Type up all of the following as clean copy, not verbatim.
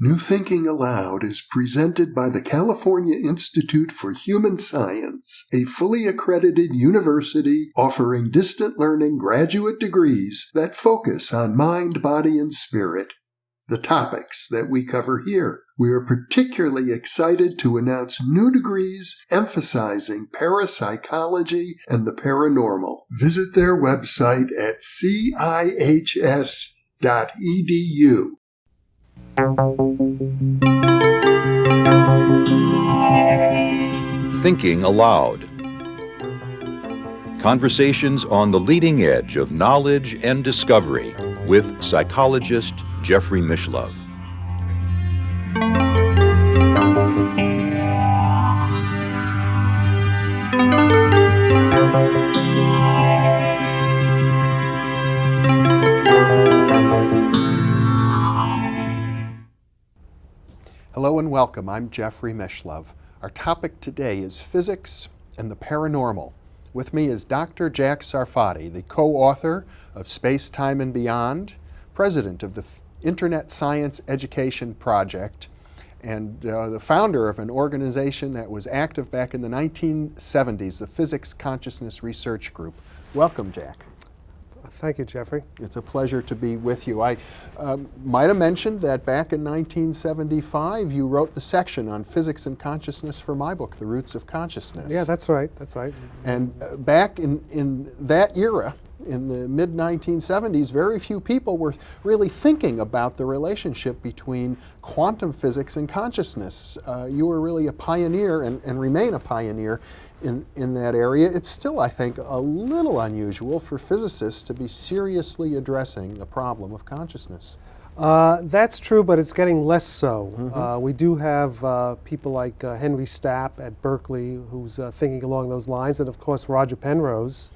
New Thinking Aloud is presented by the California Institute for Human Science, a fully accredited university offering distant learning graduate degrees that focus on mind, body, and spirit. The topics that we cover here. We are particularly excited to announce new degrees emphasizing parapsychology and the paranormal. Visit their website at cihs.edu. Thinking Aloud. Conversations on the leading edge of knowledge and discovery with psychologist Jeffrey Mishlove. Hello and welcome. I'm Jeffrey Mishlove. Our topic today is physics and the paranormal. With me is Dr. Jack Sarfatti, the co-author of Space, Time, and Beyond, president of the Internet Science Education Project, and the founder of an organization that was active back in the 1970s, the Physics Consciousness Research Group. Welcome, Jack. Thank you, Jeffrey. It's a pleasure to be with you. I might have mentioned that back in 1975, you wrote the section on physics and consciousness for my book, The Roots of Consciousness. Yeah, that's right. That's right. And back in that era, in the mid-1970s, very few people were really thinking about the relationship between quantum physics and consciousness. You were really a pioneer and remain a pioneer in that area. It's still, I think, a little unusual for physicists to be seriously addressing the problem of consciousness. That's true, but it's getting less so. Mm-hmm. We do have people like Henry Stapp at Berkeley who's thinking along those lines, and of course Roger Penrose,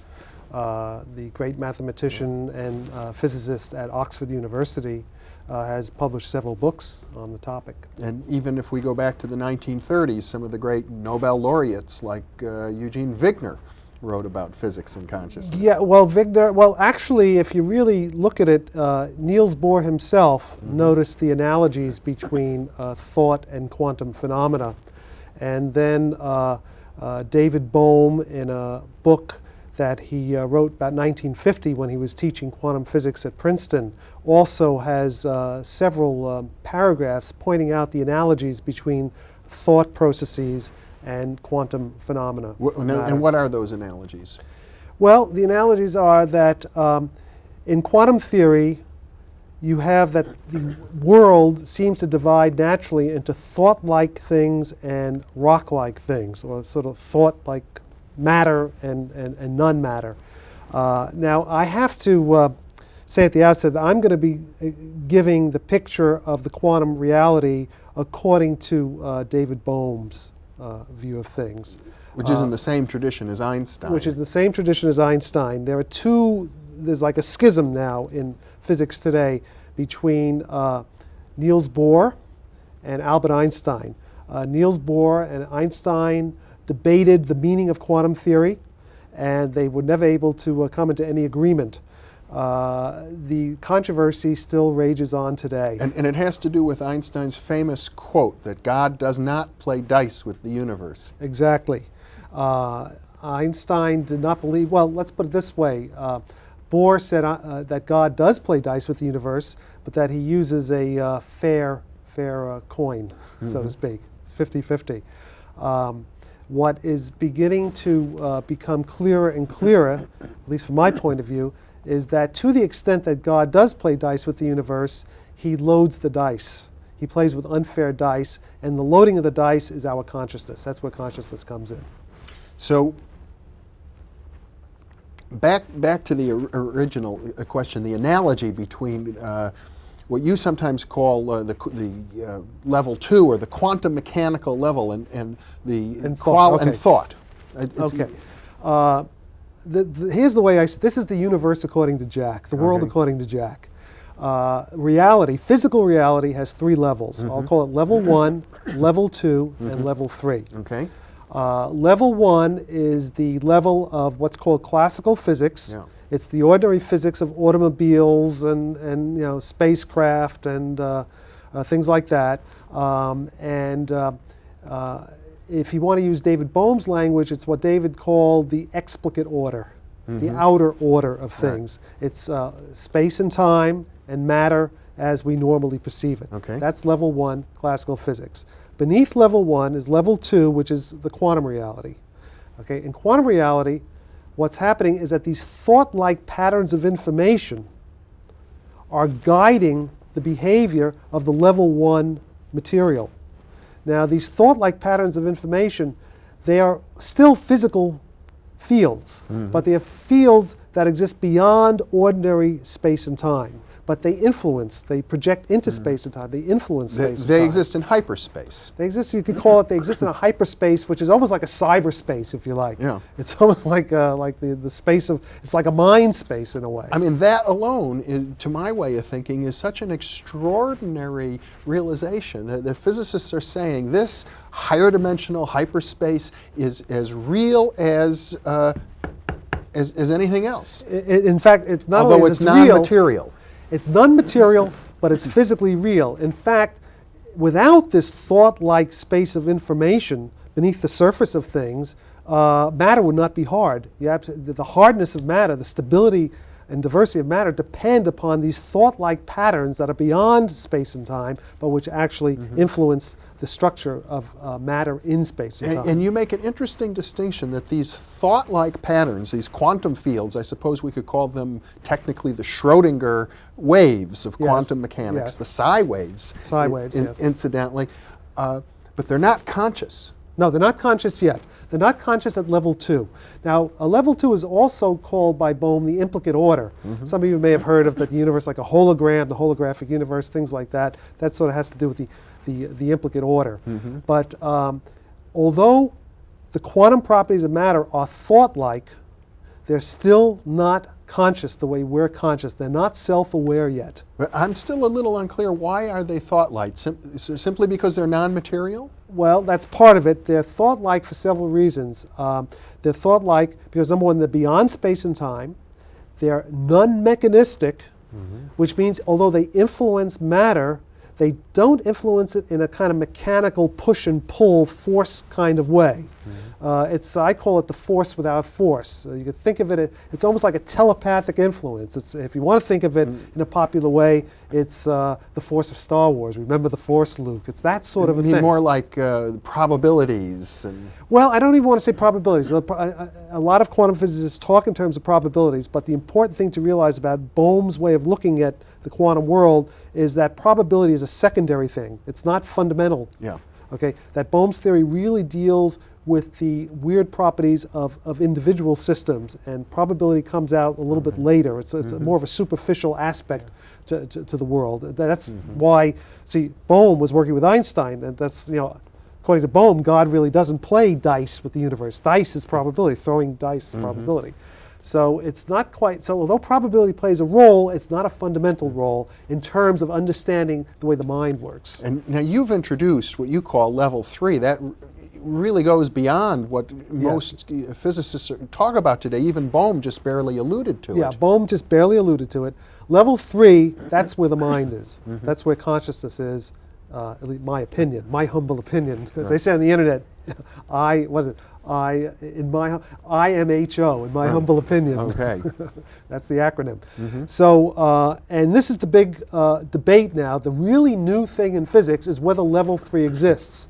the great mathematician and physicist at Oxford University, has published several books on the topic. And even if we go back to the 1930s, some of the great Nobel laureates like Eugene Wigner wrote about physics and consciousness. Yeah, actually, if you really look at it, Niels Bohr himself noticed the analogies between thought and quantum phenomena. And then David Bohm, in a book that he wrote about 1950 when he was teaching quantum physics at Princeton, also has several paragraphs pointing out the analogies between thought processes and quantum phenomena. And what are those analogies? Well, the analogies are that in quantum theory, you have that the world seems to divide naturally into thought-like things and rock-like things, or sort of thought-like matter and non-matter. Now, I have to say at the outset that I'm going to be giving the picture of the quantum reality according to David Bohm's view of things. Which is in the same tradition as Einstein. Which is the same tradition as Einstein. There's like a schism now in physics today between Niels Bohr and Albert Einstein. Niels Bohr and Einstein debated the meaning of quantum theory, and they were never able to come into any agreement. The controversy still rages on today. And it has to do with Einstein's famous quote that God does not play dice with the universe. Exactly. Einstein did not believe, well, let's put it this way. Bohr said that God does play dice with the universe, but that he uses a fair coin, so to speak. It's 50-50. What is beginning to become clearer and clearer, at least from my point of view, is that to the extent that God does play dice with the universe, he loads the dice. He plays with unfair dice, and the loading of the dice is our consciousness. That's where consciousness comes in. So, back to the original question, the analogy between what you sometimes call the level 2, or the quantum mechanical level, and thought. Here's the way this is the universe according to Jack, the world according to Jack. Reality, physical reality, has 3 levels. I'll call it level 1, level 2, and level 3. Okay. Level 1 is the level of what's called classical physics. Yeah. It's the ordinary physics of automobiles and spacecraft and things like that. If you want to use David Bohm's language, it's what David called the explicate order, the outer order of things. Right. It's space and time and matter as we normally perceive it. Okay. That's level 1, classical physics. Beneath level 1 is level 2, which is the quantum reality. Okay, in quantum reality, what's happening is that these thought-like patterns of information are guiding the behavior of the level 1 material. Now, these thought-like patterns of information, they are still physical fields, but they are fields that exist beyond ordinary space and time. But they influence, they project into space and time, they influence space and time. They exist in hyperspace. They exist, you could call it, they exist in a hyperspace, which is almost like a cyberspace, if you like. Yeah. It's almost like the space of, it's like a mind space in a way. I mean, that alone, is, to my way of thinking, is such an extraordinary realization that physicists are saying this higher dimensional hyperspace is as real as anything else. In fact, it's not although only it's non-material. It's non-material, but it's physically real. In fact, without this thought-like space of information beneath the surface of things, matter would not be hard. The hardness of matter, the stability and diversity of matter depend upon these thought-like patterns that are beyond space and time, but which actually influence the structure of matter in space and time. And you make an interesting distinction that these thought-like patterns, these quantum fields, I suppose we could call them technically the Schrodinger waves of quantum mechanics, the psi waves, incidentally, but they're not conscious. No, they're not conscious yet. They're not conscious at level 2. Now, level 2 is also called by Bohm the implicate order. Some of you may have heard of the universe like a hologram, the holographic universe, things like that. That sort of has to do with the implicate order. But although the quantum properties of matter are thought-like, they're still not conscious the way we're conscious. They're not self-aware yet. But I'm still a little unclear. Why are they thought-like? Simply because they're non-material? Well, that's part of it. They're thought-like for several reasons. They're thought-like because, number one, they're beyond space and time. They're non-mechanistic, which means although they influence matter, they don't influence it in a kind of mechanical push and pull force kind of way. I call it the force without force. You could think of it, it's almost like a telepathic influence. If you want to think of it in a popular way, it's the force of Star Wars. Remember the Force, Luke. It's that sort of a thing. More like probabilities. Well, I don't even want to say probabilities. A lot of quantum physicists talk in terms of probabilities, but the important thing to realize about Bohm's way of looking at the quantum world is that probability is a secondary thing. It's not fundamental. Yeah. Okay, that Bohm's theory really deals with the weird properties of individual systems, and probability comes out a little bit later. It's more of a superficial aspect to the world. That's why, see, Bohm was working with Einstein, and that's, according to Bohm, God really doesn't play dice with the universe. Dice is probability. Throwing dice is probability. So it's not quite, so although probability plays a role, it's not a fundamental role in terms of understanding the way the mind works. And now you've introduced what you call level 3. That really goes beyond what most physicists talk about today. Even Bohm just barely alluded to it. Yeah, Bohm just barely alluded to it. Level 3, that's where the mind is. That's where consciousness is, at least my opinion, my humble opinion. As they say on the internet, IMHO, in my humble opinion. Okay. That's the acronym. So, and this is the big debate now. The really new thing in physics is whether level 3 exists.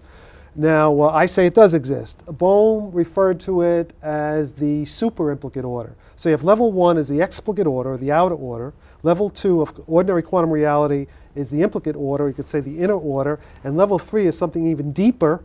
Now, I say it does exist. Bohm referred to it as the super implicate order. So you have level 1 is the explicate order, or the outer order. Level 2 of ordinary quantum reality is the implicate order, you could say the inner order. And level 3 is something even deeper,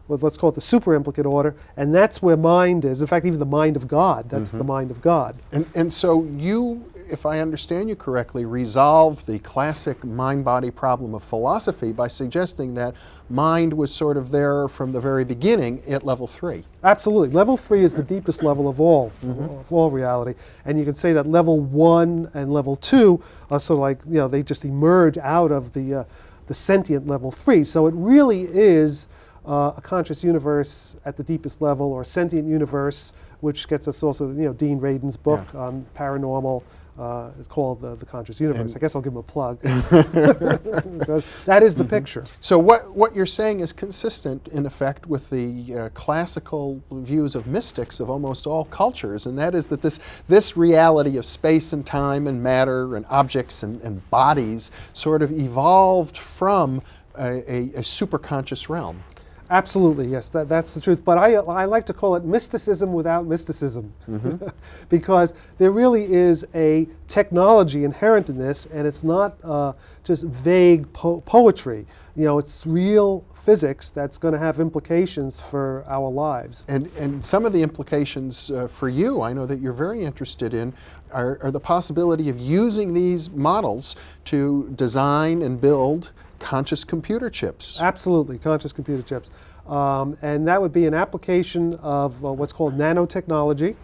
well, let's call it the super implicate order, and that's where mind is. In fact, even the mind of God, that's the mind of God. And so you, if I understand you correctly, resolve the classic mind-body problem of philosophy by suggesting that mind was sort of there from the very beginning at level 3. Absolutely. Level 3 is the deepest level of all reality. And you can say that level 1 and level 2 are sort of like, they just emerge out of the sentient level 3. So it really is a conscious universe at the deepest level, or a sentient universe, which gets us also, Dean Radin's book on paranormal, It's called the Conscious Universe. I guess I'll give him a plug. Because that is the picture. So what you're saying is consistent, in effect, with the classical views of mystics of almost all cultures, and that is that this reality of space and time and matter and objects and bodies sort of evolved from a superconscious realm. Absolutely, yes, that's the truth. But I like to call it mysticism without mysticism, because there really is a technology inherent in this, and it's not just vague poetry. You know, it's real physics that's going to have implications for our lives. And some of the implications for you, I know that you're very interested in, are the possibility of using these models to design and build conscious computer chips. Absolutely, conscious computer chips. And that would be an application of what's called nanotechnology.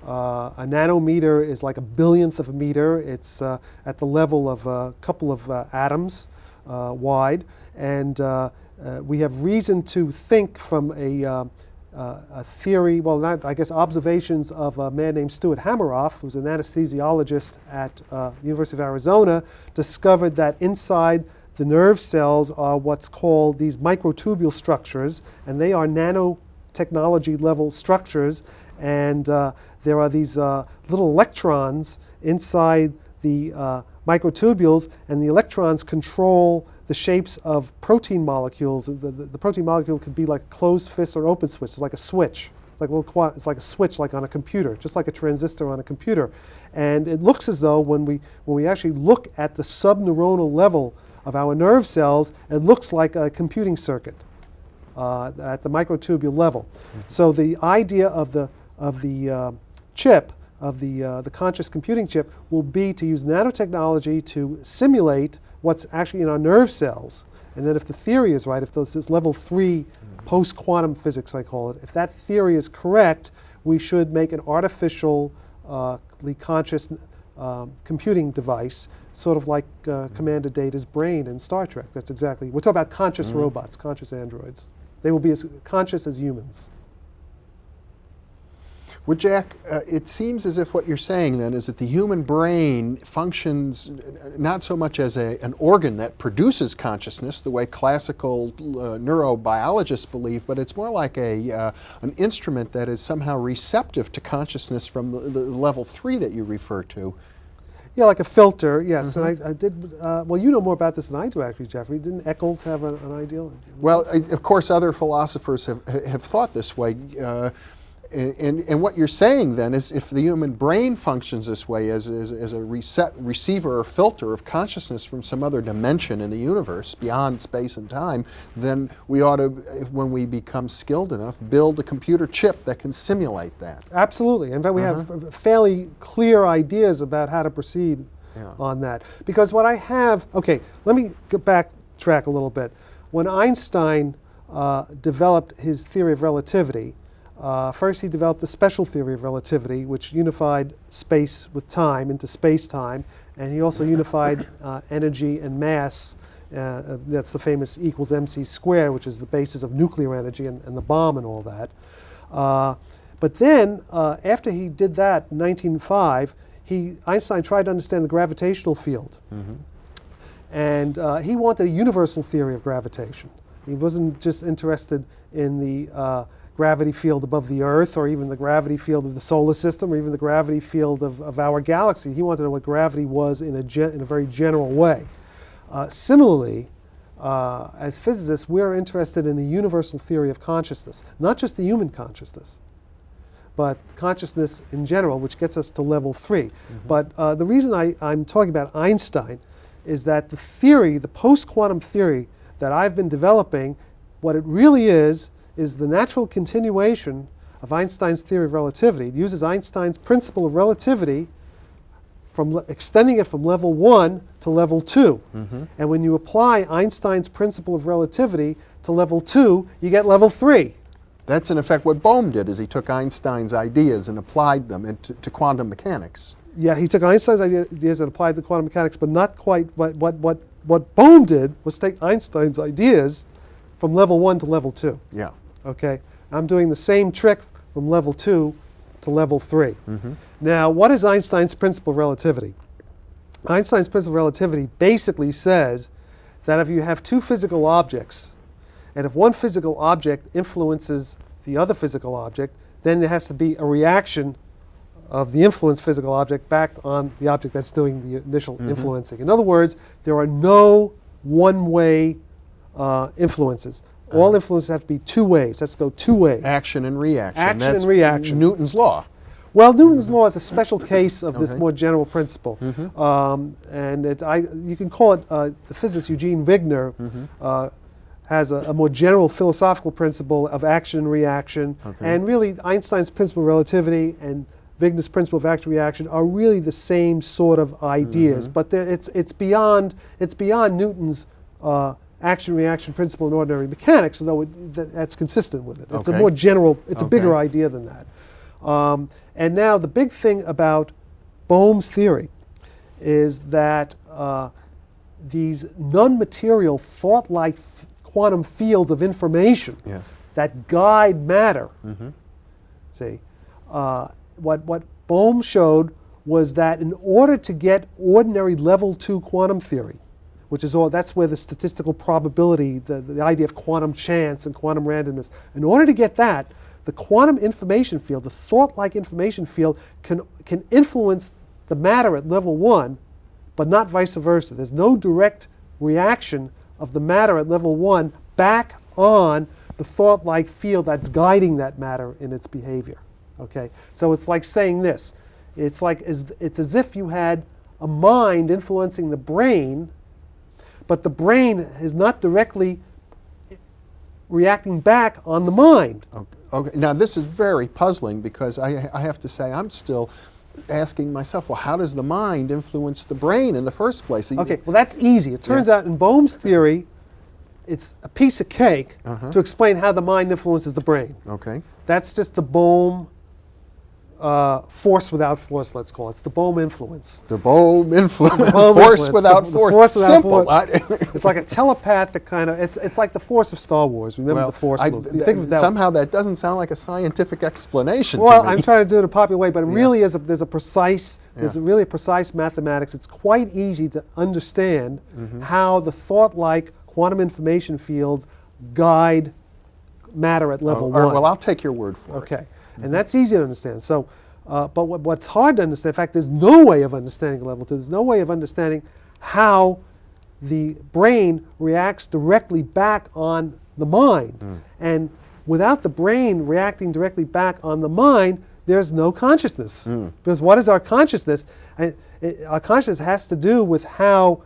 A nanometer is like a billionth of a meter. It's at the level of a couple of atoms wide. And we have reason to think from a theory, well, not, I guess, observations of a man named Stuart Hameroff, who's an anesthesiologist at the University of Arizona, discovered that inside the nerve cells are what's called these microtubule structures, and they are nanotechnology level structures, and there are these little electrons inside the microtubules, and the electrons control the shapes of protein molecules. The protein molecule could be like a closed fist or open switch. It's like a switch. It's like it's like a switch, like on a computer, just like a transistor on a computer. And it looks as though when we actually look at the subneuronal level of our nerve cells, it looks like a computing circuit at the microtubule level. So the idea of the chip, of the conscious computing chip, will be to use nanotechnology to simulate what's actually in our nerve cells. And then if the theory is right, if this is level 3 post-quantum physics, I call it, if that theory is correct, we should make an artificially conscious computing device, sort of like Commander Data's brain in Star Trek. That's exactly, we're talking about conscious robots, conscious androids. They will be as conscious as humans. Well, Jack, it seems as if what you're saying then is that the human brain functions not so much as an organ that produces consciousness, the way classical neurobiologists believe, but it's more like an instrument that is somehow receptive to consciousness from the level 3 that you refer to. Yeah, like a filter, yes. And I did, well, you know more about this than I do, actually, Jeffrey. Didn't Eccles have an ideal? Well, of course, other philosophers have thought this way. And what you're saying then is if the human brain functions this way as a receiver or filter of consciousness from some other dimension in the universe beyond space and time, then we ought to, when we become skilled enough, build a computer chip that can simulate that. Absolutely. In fact, we have fairly clear ideas about how to proceed on that. Because what I have, okay, let me backtrack a little bit. When Einstein developed his theory of relativity, first he developed the special theory of relativity, which unified space with time into space-time, and he also unified energy and mass. That's the famous equals mc squared, which is the basis of nuclear energy and the bomb and all that. But then, after he did that in 1905, Einstein tried to understand the gravitational field. And he wanted a universal theory of gravitation. He wasn't just interested in the gravity field above the Earth, or even the gravity field of the solar system, or even the gravity field of our galaxy. He wanted to know what gravity was in a very general way. Similarly, as physicists, we're interested in a universal theory of consciousness, not just the human consciousness, but consciousness in general, which gets us to level 3. But the reason I'm talking about Einstein is that the theory, the post-quantum theory that I've been developing, what it really is the natural continuation of Einstein's theory of relativity. It uses Einstein's principle of relativity, extending it from level 1 to level 2. And when you apply Einstein's principle of relativity to level 2, you get level 3. That's in effect what Bohm did, is he took Einstein's ideas and applied them to quantum mechanics. Yeah, he took Einstein's ideas and applied to quantum mechanics, but not quite. What Bohm did was take Einstein's ideas from level 1 to level 2. Yeah. Okay, I'm doing the same trick from level 2 to level 3. Now, what is Einstein's principle of relativity? Einstein's principle of relativity basically says that if you have two physical objects, and if one physical object influences the other physical object, then there has to be a reaction of the influenced physical object back on the object that's doing the initial influencing. In other words, there are no one-way influences. All influences have to be two ways. Let's go two ways. Action and reaction. Action That's and reaction. Newton's law. Well, Newton's law is a special case of this more general principle. And you can call it, the physicist Eugene Wigner has a more general philosophical principle of action and reaction. And really, Einstein's principle of relativity and Wigner's principle of action and reaction are really the same sort of ideas. But it's beyond Newton's action-reaction principle in ordinary mechanics, although that's consistent with it. It's a more general, it's a bigger idea than that. And now the big thing about Bohm's theory is that these non-material, thought-like quantum fields of information that guide matter, see, what Bohm showed was that in order to get ordinary level 2 quantum theory, which is that's where the statistical probability, the idea of quantum chance and quantum randomness, in order to get that, the quantum information field, the thought-like information field, can influence the matter at level 1, but not vice versa. There's no direct reaction of the matter at level 1 back on the thought-like field that's guiding that matter in its behavior. Okay? So it's like saying this. It's as if you had a mind influencing the brain, but the brain is not directly reacting back on the mind. Okay. Now this is very puzzling because I have to say I'm still asking myself, well, how does the mind influence the brain in the first place? Okay, well that's easy. It turns out in Bohm's theory, it's a piece of cake to explain how the mind influences the brain. Okay. That's just the Bohm force without force, let's call it. It's the Bohm influence. The Bohm influence. Force without force. Simple. It's like a telepathic kind of, it's like the force of Star Wars. Remember the force loop. Think of it that somehow that doesn't sound like a scientific explanation to Well, me. I'm trying to do it in a popular way, but it really is there's really a precise mathematics. It's quite easy to understand how the thought-like quantum information fields guide matter at level 1. Well, I'll take your word for it. Okay. And that's easy to understand. So, but what's hard to understand, in fact, there's no way of understanding level 2. There's no way of understanding how the brain reacts directly back on the mind. And without the brain reacting directly back on the mind, there's no consciousness. Because what is our consciousness? Our consciousness has to do with how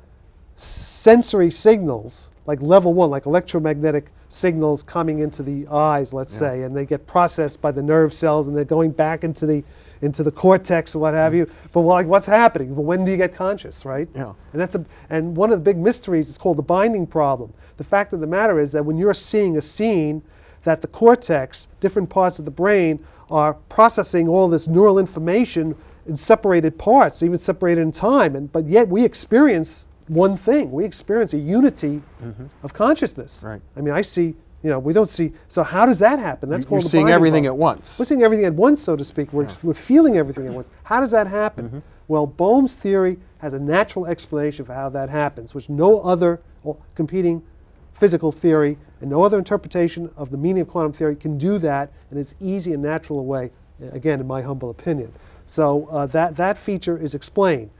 sensory signals, like level 1, like electromagnetic signals coming into the eyes, let's say, and they get processed by the nerve cells and they're going back into the cortex or what have you. But what's happening? Well, when do you get conscious, right? Yeah. And one of the big mysteries is called the binding problem. The fact of the matter is that when you're seeing a scene, that the cortex, different parts of the brain, are processing all this neural information in separated parts, even separated in time, but yet we experience one thing. We experience a unity of consciousness. Right. I mean, I see, we don't see, so how does that happen? That's called the seeing binding everything problem. at once. We're seeing everything at once, so to speak. We're feeling everything at once. How does that happen? Well, Bohm's theory has a natural explanation for how that happens, which no other competing physical theory and no other interpretation of the meaning of quantum theory can do that in as easy and natural a way, again, in my humble opinion. So that feature is explained.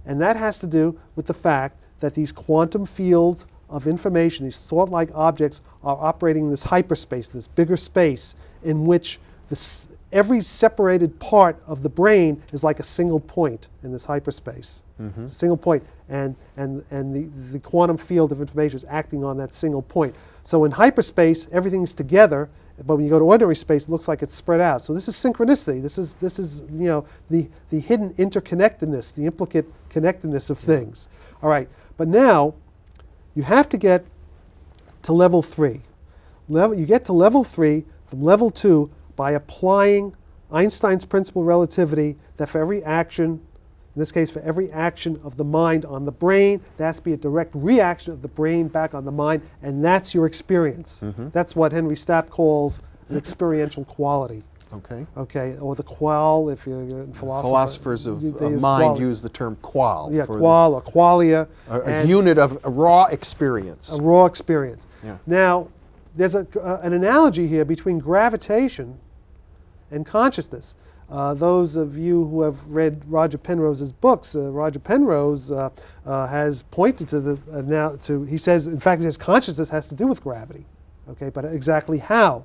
And that has to do with the fact that these quantum fields of information, these thought-like objects, are operating in this hyperspace, this bigger space, in which every separated part of the brain is like a single point in this hyperspace. It's a single point, and the quantum field of information is acting on that single point. So in hyperspace, everything's together, but when you go to ordinary space, it looks like it's spread out. So this is synchronicity. This is the hidden interconnectedness, the implicate connectedness of things. All right, but now you have to get to level 3. You get to level 3 from level 2 by applying Einstein's principle of relativity, that for every action, in this case for every action of the mind on the brain, there has to be a direct reaction of the brain back on the mind, and that's your experience. That's what Henry Stapp calls an experiential quality. Okay, or the qual, if you're in philosophy. Philosophers of mind use the term qual. Yeah, qual or qualia. A unit of a raw experience. A raw experience. Yeah. Now, there's an analogy here between gravitation and consciousness. Those of you who have read Roger Penrose's books, Roger Penrose has pointed to he says, in fact, his consciousness has to do with gravity. Okay, but exactly how?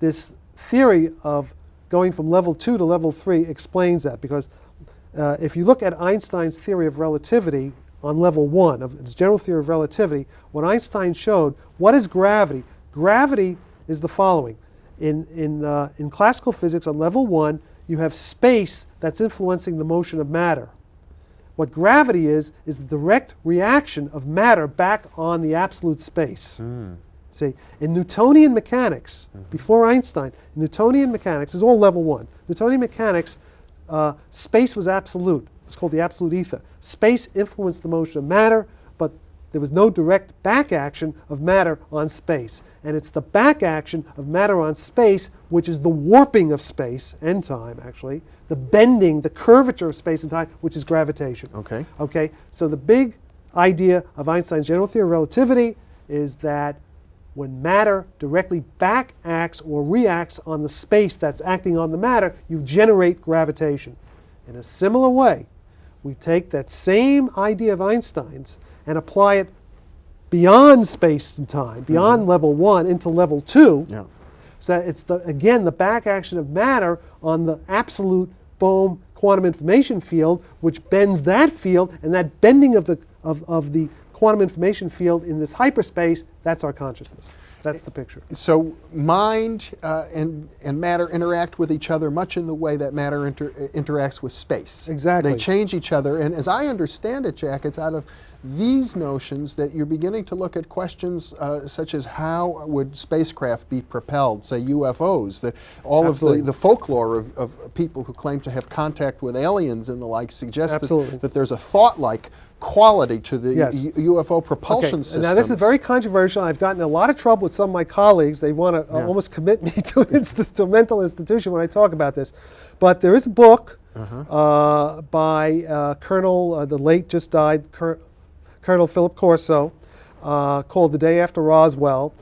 This theory of going from level 2 to level 3 explains that, because if you look at Einstein's theory of relativity on level 1 of its general theory of relativity, what Einstein showed, what is gravity? Gravity is the following. In classical physics on level 1, you have space that's influencing the motion of matter. What gravity is the direct reaction of matter back on the absolute space. See, in Newtonian mechanics, before Einstein, Newtonian mechanics is all level 1. Newtonian mechanics, space was absolute. It's called the absolute ether. Space influenced the motion of matter, but there was no direct back action of matter on space. And it's the back action of matter on space, which is the warping of space and time, actually, the bending, the curvature of space and time, which is gravitation. Okay. Okay, so the big idea of Einstein's general theory of relativity is that when matter directly back acts or reacts on the space that's acting on the matter, you generate gravitation. In a similar way, we take that same idea of Einstein's and apply it beyond space and time, beyond level 1 into level 2. Yeah. So it's, again, the back action of matter on the absolute Bohm quantum information field, which bends that field, and that bending of the quantum information field in this hyperspace, that's our consciousness. That's the picture. So mind and matter interact with each other much in the way that matter interacts with space. Exactly. They change each other. And as I understand it, Jack, it's out of these notions that you're beginning to look at questions such as how would spacecraft be propelled, say UFOs, that all Absolutely. of the folklore of people who claim to have contact with aliens and the like suggests that there's a thought-like quality to the UFO propulsion system. Now this is very controversial. I've gotten in a lot of trouble with some of my colleagues. They want to almost commit me to a mental institution when I talk about this. But there is a book by Colonel, the late just died, Colonel Philip Corso, called The Day After Roswell.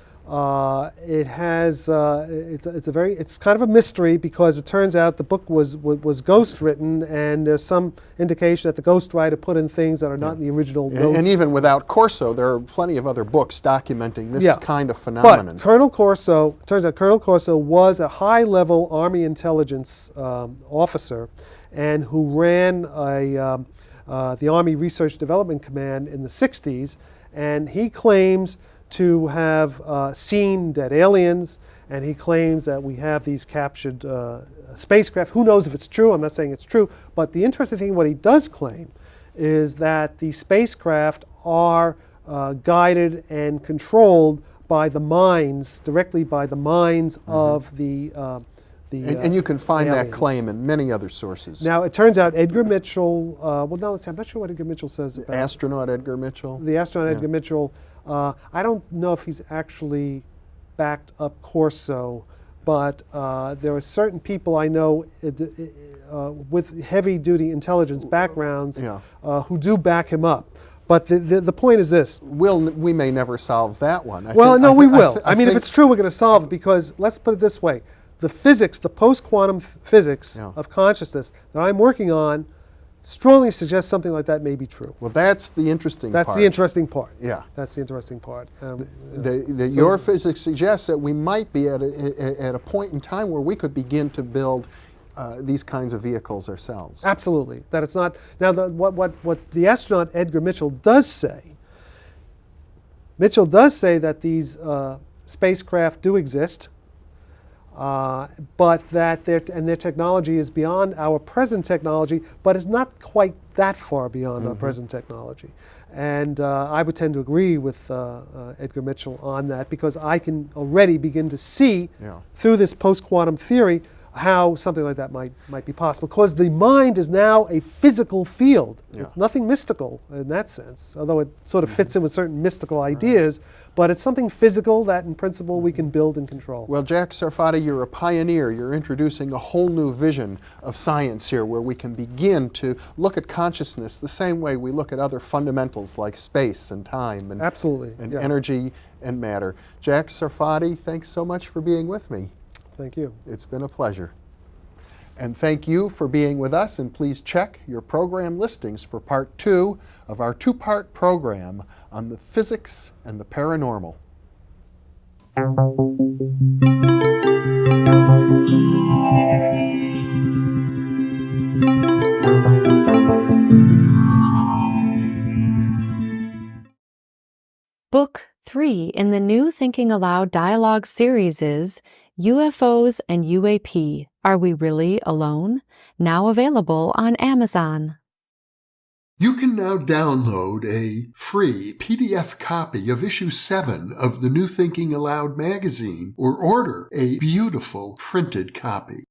It has it's kind of a mystery, because it turns out the book was ghost written, and there's some indication that the ghostwriter put in things that are not in the original notes. And even without Corso, there are plenty of other books documenting this kind of phenomenon. But turns out Colonel Corso was a high-level Army intelligence officer, and who ran the Army Research Development Command in the 60s, and he claims to have seen dead aliens, and he claims that we have these captured spacecraft. Who knows if it's true? I'm not saying it's true, but the interesting thing, what he does claim, is that the spacecraft are guided and controlled by the minds, directly by the minds of the and you can find aliens. that claim in many other sources. Now, it turns out Edgar Mitchell, I'm not sure what Edgar Mitchell says about astronaut Edgar Mitchell. The astronaut Edgar Mitchell, I don't know if he's actually backed up Corso, but there are certain people I know with heavy-duty intelligence backgrounds who do back him up. But the point is this. We may never solve that one. We will. I mean, if it's true, we're going to solve it, because let's put it this way. The physics, the post-quantum physics of consciousness that I'm working on strongly suggests something like that may be true. Well, that's the interesting part. That's the interesting part. Yeah. That's the interesting part. Your physics suggests that we might be at a point in time where we could begin to build these kinds of vehicles ourselves. Absolutely. That it's not. Now, what the astronaut Edgar Mitchell does say that these spacecraft do exist, but that their technology is beyond our present technology, but is not quite that far beyond our present technology. And I would tend to agree with Edgar Mitchell on that, because I can already begin to see through this post-quantum theory how something like that might be possible, because the mind is now a physical field. Yeah. It's nothing mystical in that sense, although it sort of fits in with certain mystical ideas, but it's something physical that in principle we can build and control. Well, Jack Sarfatti, you're a pioneer. You're introducing a whole new vision of science here, where we can begin to look at consciousness the same way we look at other fundamentals like space and time and, Absolutely. and Yeah. energy and matter. Jack Sarfatti, thanks so much for being with me. Thank you. It's been a pleasure. And thank you for being with us, and please check your program listings for part 2 of our 2-part program on the physics and the paranormal. Book 3 in the new Thinking Aloud dialogue series is UFOs and UAP, Are We Really Alone? Now available on Amazon. You can now download a free PDF copy of issue 7 of the New Thinking Aloud magazine, or order a beautiful printed copy.